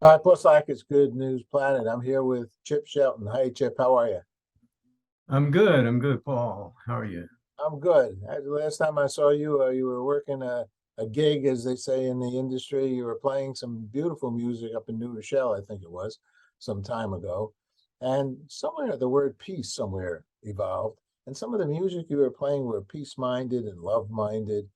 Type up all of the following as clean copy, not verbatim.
Plus, like it's Good News Planet. I'm here with Chip Shelton. Hey, Chip, how are you? I'm good. I'm good, Paul. How are you? I'm good. Last time I saw you, you were working a gig, as they say in the industry. You were playing some beautiful music up in New Rochelle, I think it was, some time ago. And somewhere the word peace somewhere evolved. And some of the music you were playing were peace-minded and love-minded.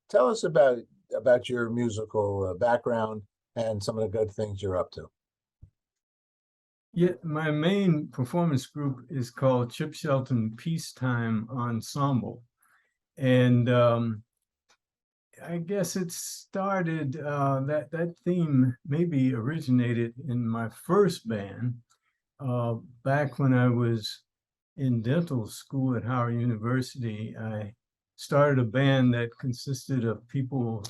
Tell us about your musical background and some of the good things you're up to. Yeah, my main performance group is called Chip Shelton Peacetime Ensemble. And I guess it started, that theme maybe originated in my first band back when I was in dental school at Howard University. I started a band that consisted of people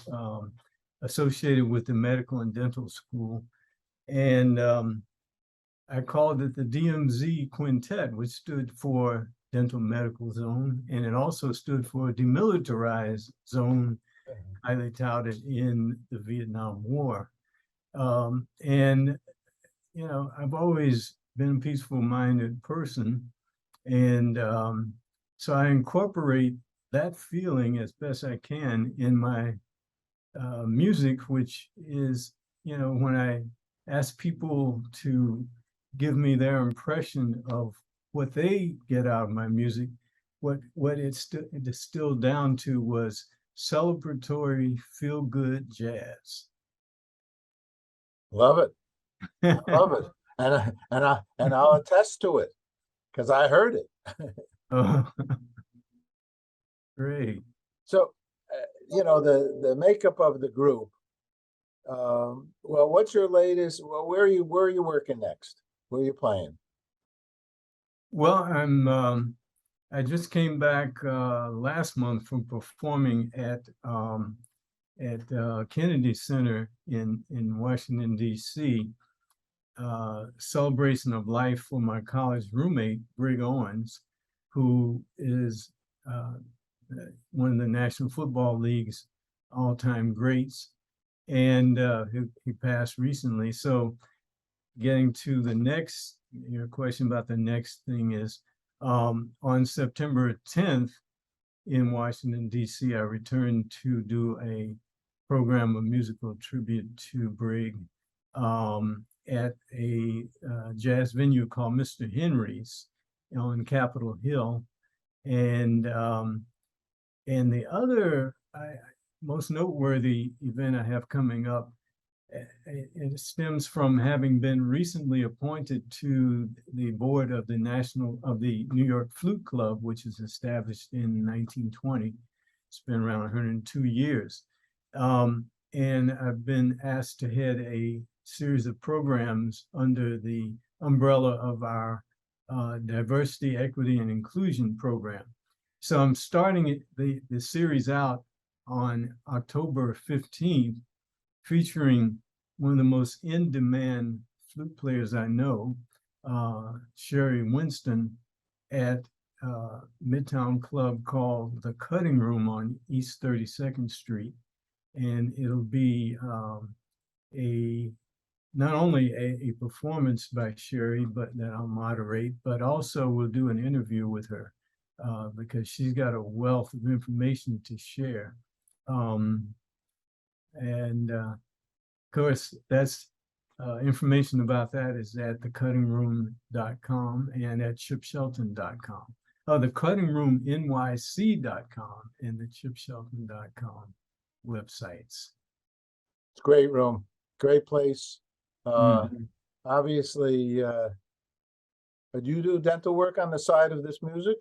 associated with the medical and dental school. And I called it the DMZ Quintet, which stood for Dental Medical Zone, and it also stood for Demilitarized Zone, highly touted in the Vietnam War. And, I've always been a peaceful-minded person, and so I incorporate that feeling as best I can in my music, which is, when I ask people to give me their impression of what they get out of my music, what it distilled down to was celebratory, feel-good jazz. Love it. Love it. And I'll attest to it because I heard it. Oh, great. So, the makeup of the group. Well, what's your latest? Well, where are you working next? Where are you playing? Well, I just came back last month from performing at Kennedy Center in Washington, D.C., celebration of life for my college roommate, Brig Owens, who is one of the National Football League's all-time greats, and he passed recently. So getting to the next, your question about the next thing is, on September 10th in Washington, D.C., I returned to do a program of musical tribute to Brig at a jazz venue called Mr. Henry's on Capitol Hill. And the other most noteworthy event I have coming up, it stems from having been recently appointed to the board of the New York Flute Club, which was established in 1920. It's been around 102 years. And I've been asked to head a series of programs under the umbrella of our diversity, equity, and inclusion program. So I'm starting the series out on October 15th, featuring one of the most in-demand flute players I know, Sherry Winston, at a Midtown club called The Cutting Room on East 32nd Street. And it'll be not only a performance by Sherry, but that I'll moderate, but also we'll do an interview with her because she's got a wealth of information to share. And of course, that's information about that is at thecuttingroom.com and at chipshelton.com. Thecuttingroomnyc.com and the chipshelton.com websites. It's a great room, great place. Mhm. Obviously, do you do dental work on the side of this music?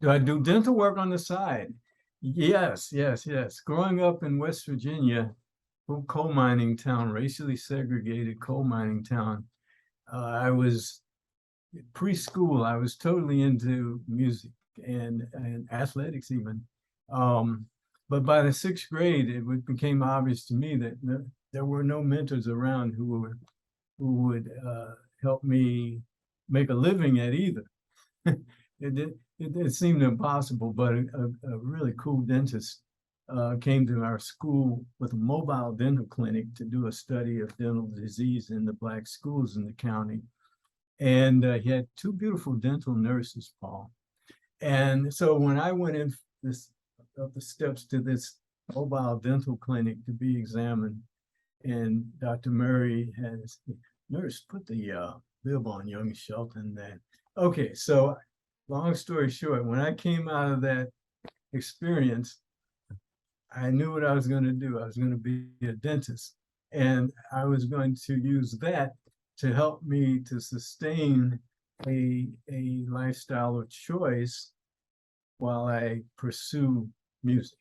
Do I do dental work on the side? Yes, yes, yes. Growing up in West Virginia, coal mining town, racially segregated coal mining town, I was preschool. I was totally into music and athletics even. But by the sixth grade, it became obvious to me that there were no mentors around who would help me make a living at either. It seemed impossible, but a really cool dentist came to our school with a mobile dental clinic to do a study of dental disease in the Black schools in the county. And he had two beautiful dental nurses, Paul. And so when I went in up the steps to this mobile dental clinic to be examined, and Dr. Murray has, nurse, put the bib on young Shelton then. Okay, so long story short, when I came out of that experience, I knew what I was going to do. I was going to be a dentist, and I was going to use that to help me to sustain a lifestyle of choice while I pursue music.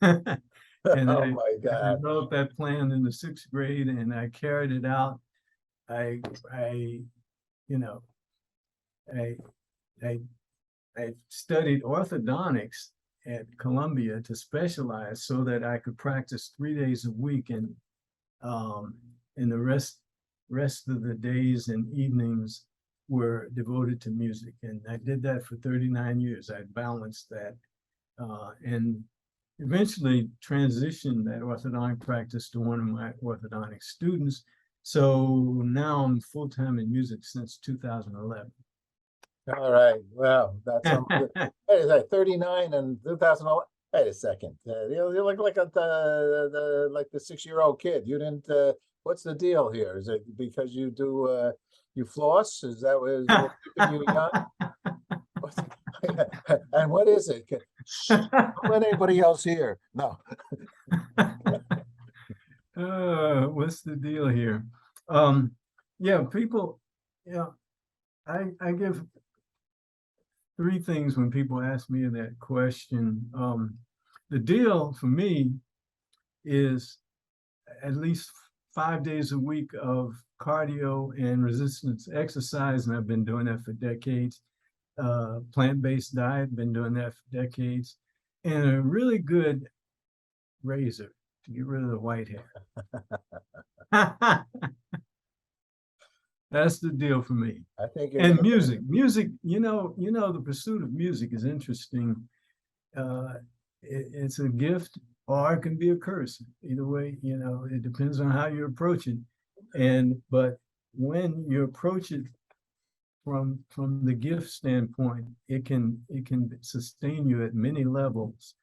And Oh I my God. developed that plan in the 6th grade, and I carried it out. You know, I studied orthodontics at Columbia to specialize so that I could practice 3 days a week, and the rest of the days and evenings were devoted to music. And I did that for 39 years. I balanced that, and eventually transitioned that orthodontic practice to one of my orthodontic students. So now I'm full-time in music since 2011. All right. Well, that's something. Wait a second, 39 and 2011. Wait a second. You look like like the 6-year-old kid. You didn't. What's the deal here? Is it because you do you floss? Is that what keeping you young? And what is it? Shh, don't let anybody else hear. No. What's the deal here? Yeah, people, I give 3 things when people ask me that question. The deal for me is at least 5 days a week of cardio and resistance exercise, and I've been doing that for decades. Plant-based diet, been doing that for decades, and a really good razor to get rid of the white hair. That's the deal for me. I think And music, the pursuit of music is interesting. It's a gift, or it can be a curse. Either way, it depends on how you approach it. But when you approach it from the gift standpoint, it can sustain you at many levels,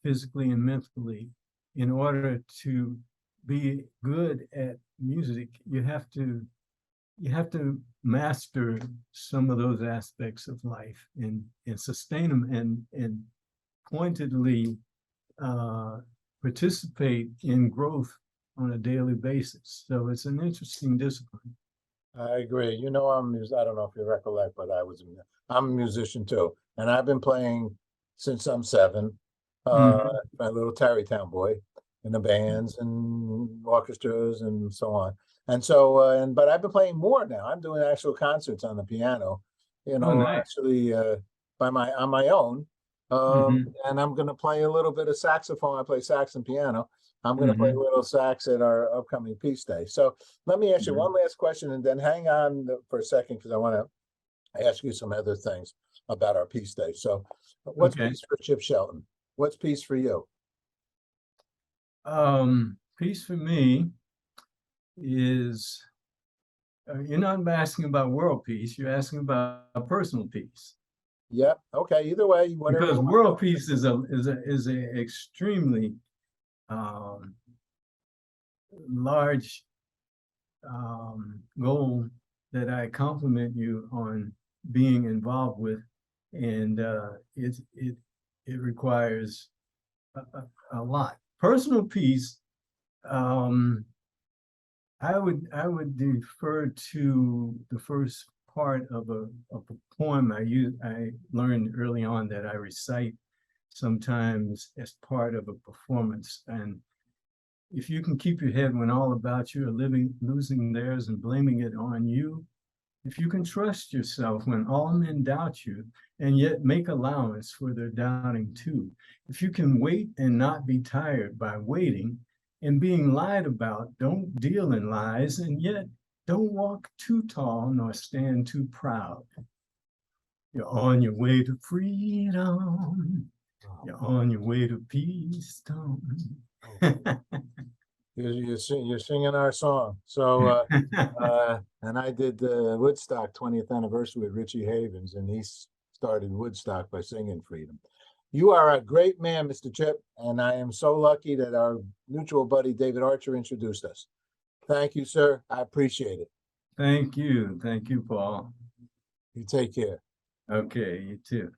physically and mentally. In order to be good at music, you have to master some of those aspects of life and sustain them and pointedly participate in growth on a daily basis. So it's an interesting discipline. I agree. I don't know if you recollect, but I'm a musician too. And I've been playing since I'm 7, my little Tarrytown boy in the bands and orchestras and so on. And so, but I've been playing more now. I'm doing actual concerts on the piano, Nice. actually on my own. And I'm going to play a little bit of saxophone. I play sax and piano. I'm going to play a little sax at our upcoming Peace Day. So let me ask you one last question, and then hang on for a second, because I want to ask you some other things about our Peace Day. So what's peace for Chip Shelton? What's peace for you? Peace for me is, you're not asking about world peace, you're asking about a personal peace. Yeah. Okay. Either way, whatever. Because world peace is a extremely large goal that I compliment you on being involved with, and it requires a lot. Personal peace, I would defer to the first part of a poem I learned early on that I recite sometimes as part of a performance. And if you can keep your head when all about you are losing theirs and blaming it on you, if you can trust yourself when all men doubt you and yet make allowance for their doubting too, if you can wait and not be tired by waiting and being lied about, don't deal in lies, and yet don't walk too tall nor stand too proud. You're on your way to freedom. You're on your way to Peacetown. You're singing our song. So, and I did the Woodstock 20th anniversary with Richie Havens, and he started Woodstock by singing Freedom. You are a great man, Mr. Chip, and I am so lucky that our mutual buddy David Archer introduced us. Thank you, sir. I appreciate it. Thank you. Thank you, Paul. You take care. Okay, you too.